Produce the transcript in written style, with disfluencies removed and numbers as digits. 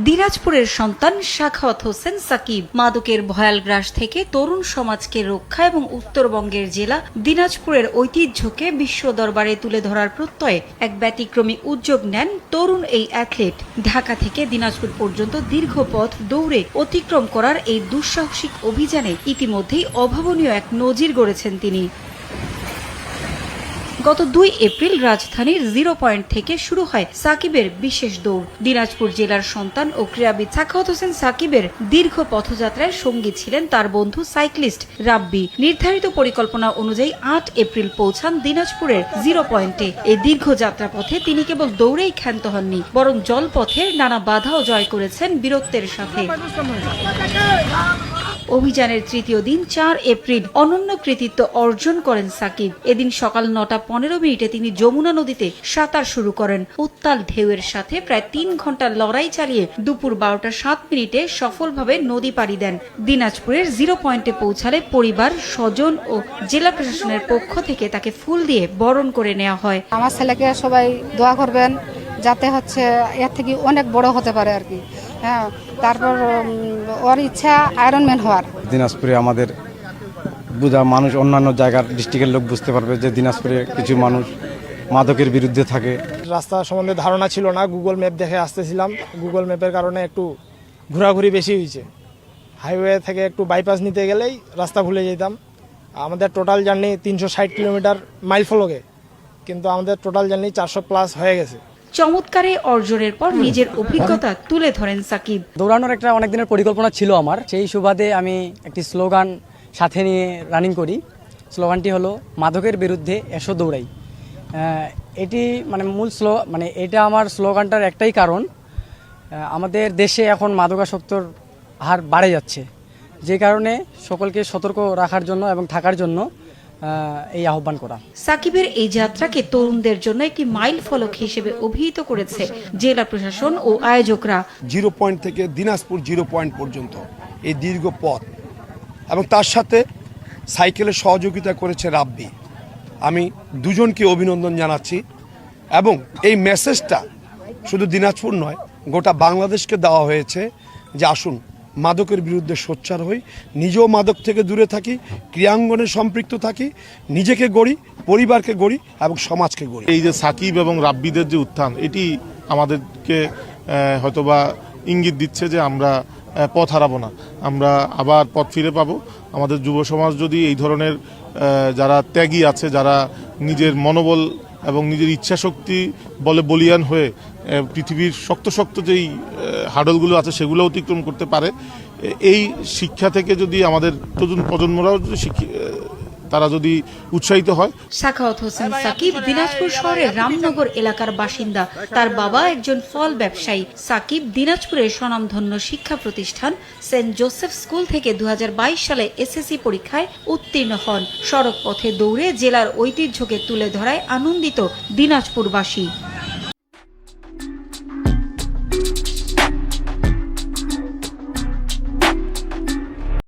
দিনাজপুরের সন্তান সাখাওয়াত হোসেন সাকিব মাদকের ভয়াল গ্রাস থেকে তরুণ সমাজকে রক্ষা এবং উত্তরবঙ্গের জেলা দিনাজপুরের ঐতিহ্যকে বিশ্ব দরবারে তুলে ধরার প্রত্যয়ে এক ব্যতিক্রমী উদ্যোগ নেন তরুণ এই অ্যাথলেট। ঢাকা থেকে দিনাজপুর পর্যন্ত দীর্ঘ পথ দৌড়ে অতিক্রম করার এই দুঃসাহসিক অভিযানে ইতিমধ্যেই অভাবনীয় এক নজির গড়েছেন তিনি। গত 2 এপ্রিল রাজধানীর 0 পয়েন্ট থেকে শুরু হয় সাকিবের বিশেষ দৌড়। দিনাজপুর জেলার সন্তান ও ক্রীড়াবিদ সাখাওয়াত হোসেন সাকিবের দীর্ঘ পথযাত্রায় সঙ্গী ছিলেন তার বন্ধু সাইক্লিস্ট রাব্বি। নির্ধারিত পরিকল্পনা অনুযায়ী 8 এপ্রিল পৌঁছান দিনাজপুরের 0 পয়েন্টে। এই দীর্ঘ যাত্রাপথে তিনি কেবল দৌড়েই ক্ষান্ত হননি, বরং জলপথের নানা বাধাও জয় করেছেন বীরত্বের সাথে। অভিযানের তৃতীয় দিন 4 এপ্রিল অনন্য কৃতিত্ব অর্জন করেন সাকিব। এদিন সকাল 9:15 তিনি যমুনা নদীতে সাঁতার শুরু করেন। উত্তাল ঢেউয়ের সাথে প্রায় 3 ঘন্টার লড়াই চালিয়ে দুপুর 12:07 সফলভাবে নদী পাড়ি দেন। দিনাজপুরের 0 পয়েন্টে পৌঁছালে পরিবার, স্বজন ও জেলা প্রশাসনের পক্ষ থেকে তাকে ফুল দিয়ে বরণ করে নেওয়া হয়। আমার ছেলেকে সবাই দোয়া করবেন যাতে এর থেকে অনেক বড় হতে পারে আর কি। হ্যাঁ, তারপর ওর ইচ্ছা আয়রনম্যান হওয়ার। দিনাজপুরে আমাদের বুঝা মানুষ অন্যান্য জায়গার ডিস্ট্রিক্টের লোক বুঝতে পারবে যে দিনাজপুরে কিছু মানুষ মাদকের বিরুদ্ধে থাকে। রাস্তা সম্বন্ধে ধারণা ছিল না, গুগল ম্যাপ দেখে আসতেছিলাম। গুগল ম্যাপের কারণে একটু ঘোরাঘুরি বেশি হয়েছে। হাইওয়ে থেকে একটু বাইপাস নিতে গেলেই রাস্তা ভুলে যেতাম। আমাদের টোটাল জার্নি 360 কিলোমিটার মাইল ফলকে, কিন্তু আমাদের টোটাল জার্নি 400+ হয়ে গেছে। চমৎকার এই অর্জনের পর নিজের অভিজ্ঞতা তুলে ধরেন সাকিব। দৌড়ানোর একটা অনেক দিনের পরিকল্পনা ছিল আমার। সেই সুবাদে আমি একটি স্লোগান সাথে নিয়ে রানিং করি। স্লোগানটি হলো মাদকের বিরুদ্ধে এসো দৌড়াই। এটি এটা আমার স্লোগানটার একটাই কারণ, আমাদের দেশে এখন মাদকাসক্তর হার বাড়ে যাচ্ছে, যে কারণে সকলকে সতর্ক রাখার জন্য এবং থাকার জন্য এই আহ্বান করা। সাকিবের এই যাত্রাকে তরুণদের জন্য একটি মাইল ফলক হিসেবে অভিহিত করেছে জেলা প্রশাসন ও আয়োজকরা। 0 পয়েন্ট থেকে দিনাজপুর 0 পয়েন্ট পর্যন্ত এই দীর্ঘ পথ, এবং তার সাথে সাইকেলের সহযোগিতা করেছে রাব্বি। আমি দুজনকে অভিনন্দন জানাচ্ছি, এবং এই মেসেজটা শুধু দিনাজপুর নয়, গোটা বাংলাদেশকে দেওয়া হয়েছে যে আসুন মাদকের বিরুদ্ধে সোচ্চার হই, নিজেও মাদক থেকে দূরে থাকি, ক্রীড়াঙ্গনে সম্পৃক্ত থাকি, নিজেকে গড়ি, পরিবারকে গড়ি এবং সমাজকে গড়ি। এই যে সাকিব এবং রাব্বিদের যে উত্থান, এটি আমাদেরকে হয়তোবা ইঙ্গিত দিচ্ছে যে আমরা পথ হারাবো না, আমরা আবার পথ ফিরে পাবো। আমাদের যুব সমাজ যদি এই ধরনের যারা ত্যাগী আছে, যারা নিজের মনোবল এবং নিজের ইচ্ছাশক্তি বলে বলিয়ান হয়ে পৃথিবীর শক্ত যেই হার্ডলগুলো আছে সেগুলো অতিক্রম করতে পারে, এই শিক্ষা থেকে যদি আমাদের তরুণ প্রজন্মরাও তারা যদি উৎসাহিত হয়। সাখাওয়াত হোসেন সাকিব দিনাজপুর শহরের রামনগর এলাকার বাসিন্দা। তার বাবা একজন ফল ব্যবসায়ী। সাকিব দিনাজপুরের স্বনামধন্য শিক্ষা প্রতিষ্ঠান সেন্ট জোসেফ স্কুল থেকে 2022 সালে এসএসসি পরীক্ষায় উত্তীর্ণ হন। সড়ক পথে দৌড়ে জেলার ঐতিহ্যকে তুলে ধরায় আনন্দিত দিনাজপুরবাসী।